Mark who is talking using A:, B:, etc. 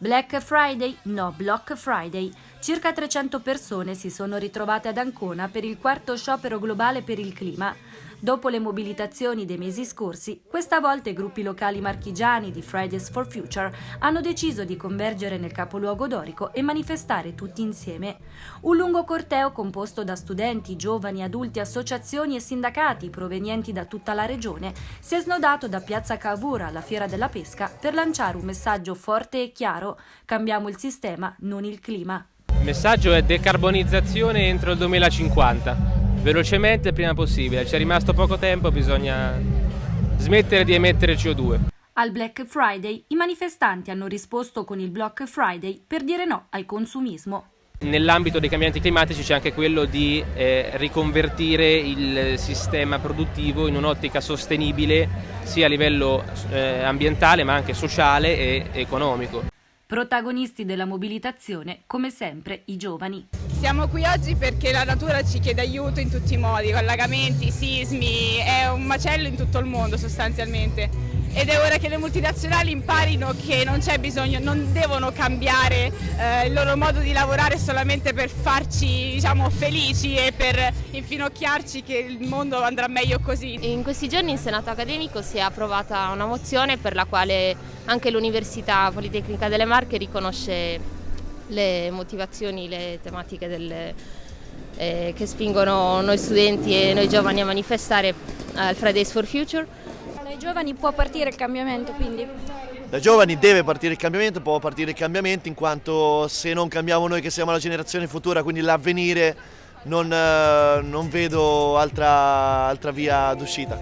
A: Black Friday? No, Block Friday. Circa 300 persone si sono ritrovate ad Ancona per il quarto sciopero globale per il clima. Dopo le mobilitazioni dei mesi scorsi, questa volta i gruppi locali marchigiani di Fridays for Future hanno deciso di convergere nel capoluogo dorico e manifestare tutti insieme. Un lungo corteo composto da studenti, giovani, adulti, associazioni e sindacati provenienti da tutta la regione si è snodato da Piazza Cavour alla Fiera della Pesca per lanciare un messaggio forte e chiaro: cambiamo il sistema, non il clima.
B: Il messaggio è decarbonizzazione entro il 2050. Velocemente, il prima possibile. C'è rimasto poco tempo, bisogna smettere di emettere CO2.
A: Al Black Friday i manifestanti hanno risposto con il Block Friday per dire no al consumismo.
B: Nell'ambito dei cambiamenti climatici c'è anche quello di riconvertire il sistema produttivo in un'ottica sostenibile sia a livello ambientale ma anche sociale e economico.
A: Protagonisti della mobilitazione, come sempre, i giovani.
C: Siamo qui oggi perché la natura ci chiede aiuto in tutti i modi, con allagamenti, sismi, è un macello in tutto il mondo sostanzialmente. Ed è ora che le multinazionali imparino che non c'è bisogno, non devono cambiare il loro modo di lavorare solamente per farci, felici e per infinocchiarci che il mondo andrà meglio così.
D: In questi giorni in Senato accademico si è approvata una mozione per la quale anche l'Università Politecnica delle Marche riconosce le motivazioni, le tematiche che spingono noi studenti e noi giovani a manifestare al Fridays for Future.
E: Dai giovani può partire il cambiamento, quindi?
F: Dai giovani deve partire il cambiamento, può partire il cambiamento in quanto se non cambiamo noi che siamo la generazione futura, quindi l'avvenire, non vedo altra via d'uscita.